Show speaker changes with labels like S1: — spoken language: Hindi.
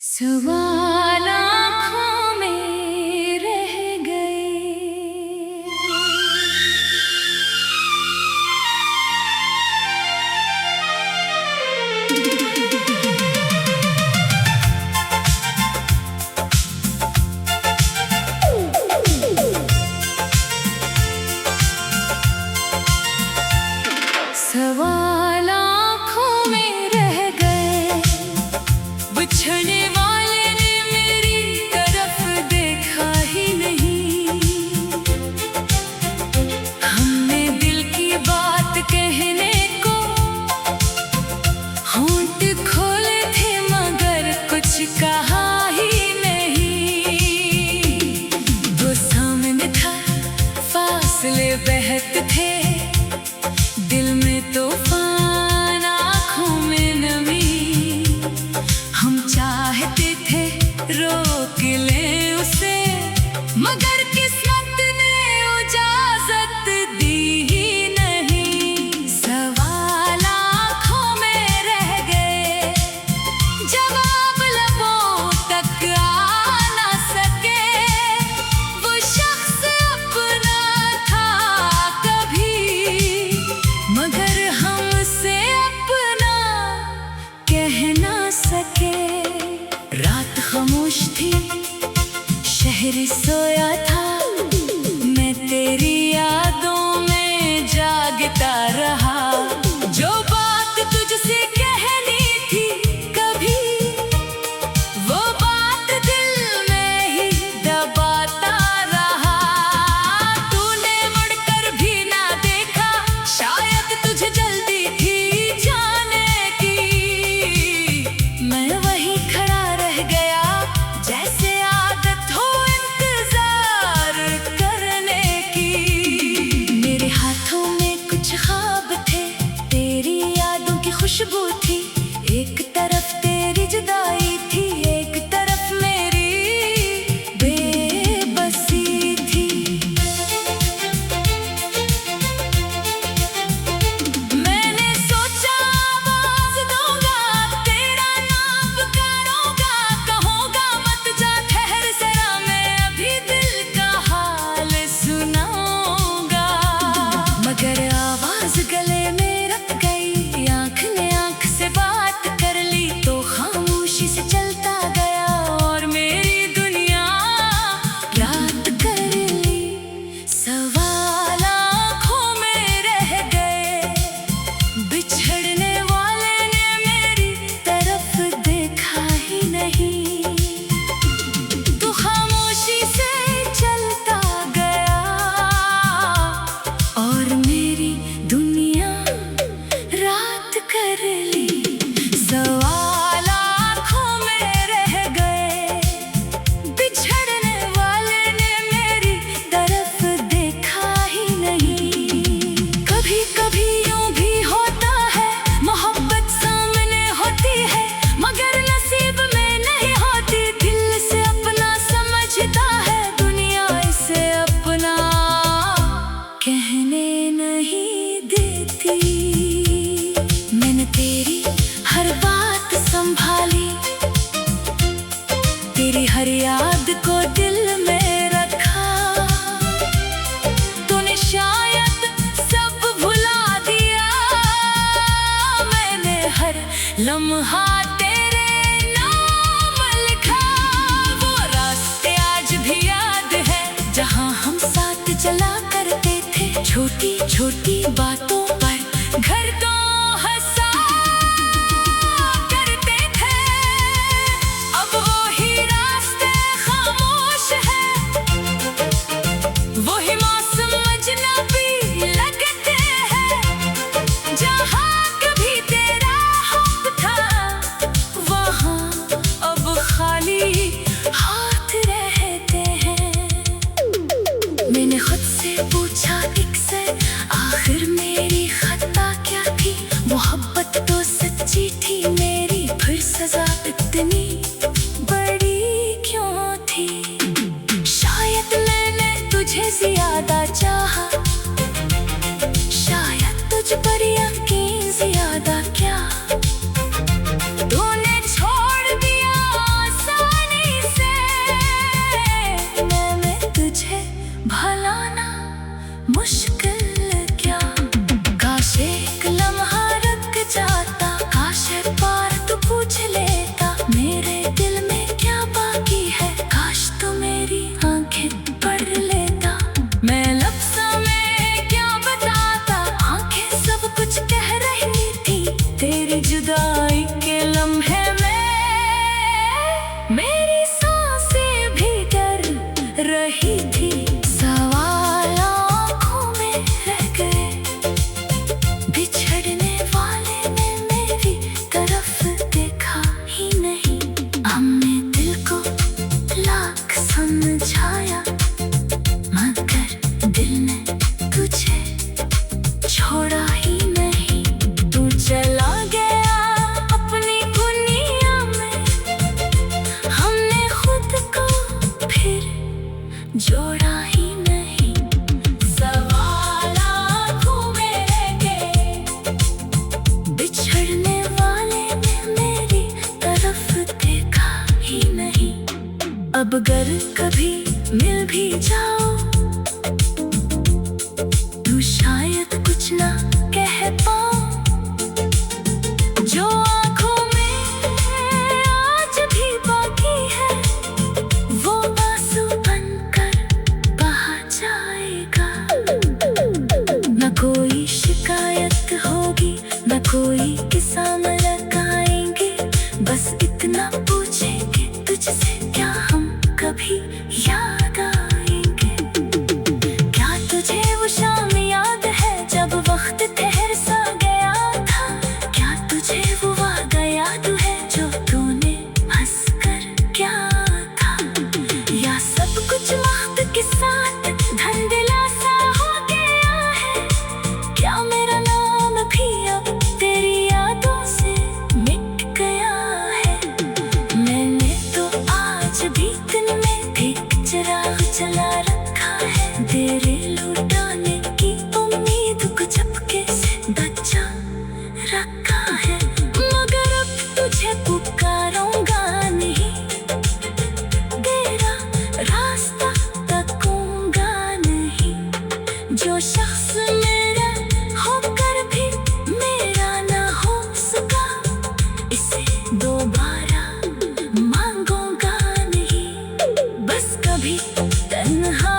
S1: सवाल आँखों में रह गए। सवाल आँखों में रह गए, बिछड़ने वाले ने मेरी तरफ देखा ही नहीं। हमने दिल की बात कहने को होंठ खोले थे, मगर कुछ कहा ही नहीं। वो सामने था, फासले बहते थे, दिल में तूफान, आँखों में नमी। हम चाहते थे रोक ले उसे, मगर किस्मत ने इजाजत दी ही नहीं। सवाल आँखों में रह गए, जवाब लबों तक आ ना सके। वो शख्स अपना था कभी, मगर हमसे अपना कह ना सके। रात खामोश थी, शहर सोया था, मैं तेरी यादों में जागता रहा। जो बात तुझसे कहनी थी कभी, वो बात दिल में ही दबाता रहा। तूने मुड़कर भी ना देखा, शायद तुझे जल्दी थी जाने की। मैं वहीं खड़ा रह गया, जैसे आदत हो इंतजार करने की। मेरे हाथों में कुछ ख्वाब थे, तेरी यादों की खुशबू थी। एक तरफ तेरी जुदाई थी, एक तरफ मेरी बेबसी थी। मैंने सोचा आवाज दूंगा, तेरा नाम पुकारूंगा, कहूंगा मत जा ठहर जरा, मैं अभी दिल का हाल सुनाऊंगा। मगर आवाज गले में रख गई, आँख ने आँख से बात कर ली, तो खामोशी से चलता गया और मेरी दुनिया रात कर ली। सवाल आँखों में रह गए, बिछड़ने वाले ने मेरी तरफ देखा ही नहीं। तू खामोशी से चलता गया और मेरी दुनिया रात कर ली। सवाल आँखों में रह गए, बिछड़ने वाले ने मेरी तरफ देखा ही नहीं। कभी कभी यूं भी होता है, मोहब्बत सामने होती है, मगर नसीब में नहीं होती। दिल से अपना समझता है, दुनिया इसे अपना कहने नहीं देती। मैंने तेरी हर बात संभाली, तेरी हर याद को दिल में रखा। तूने शायद सब भुला दिया, मैंने हर लम्हा तेरे नाम लिखा। वो रास्ते आज भी याद है, जहाँ हम साथ चला करते थे। छोटी छोटी बातों पर घर को हंसा करते थे। अब वही रास्ते खामोश है, वही मौसम अजनबी लगते हैं। जहाँ कभी तेरा हक था, वहाँ अब खाली हाथ रहते हैं। मैंने खुद से पूछा एक से, आखिर में समझाया, मगर दिल ने तुझे छोड़ा ही नहीं। तू चला गया अपनी दुनिया में, हमने खुद को फिर जोड़ा ही नहीं। सवाल आँखों में रह गए, बिछड़ने वाले ने मेरी तरफ देखा ही नहीं। अब अगर कभी मिल भी जाओ, तू शायद कुछ ना कह पाओ। जो आँखों में आज भी बाकी है, वो आंसू बनकर बहा जाएगा। न कोई शिकायत होगी, न कोई किस्सा लगाएंगे, बस इतना पूछेंगे तुझसे, क्या हम कभी याद आएंगे? क्या तुझे वो शाम याद है जब वक्त ठहर सा गया था? क्या तुझे वो वादा याद है जो तूने हंसकर क्या था? या सब कुछ वक्त के साथ धुंधला सा हो गया है? क्या मेरा नाम भी अब तेरी यादों से मिट गया है? मैंने तो आज भी दिन में एक चिराग जला रखा है, तेरे लौटाने की उम्मीद को झपके से बचा रखा है। मगर अब तुझे पुकारूंगा नहीं, तेरा रास्ता तकूंगा नहीं। जो शख्स मेरा होकर भी मेरा ना हो सका, इसे दोबारा मांगूंगा नहीं। बस कभी तन्हा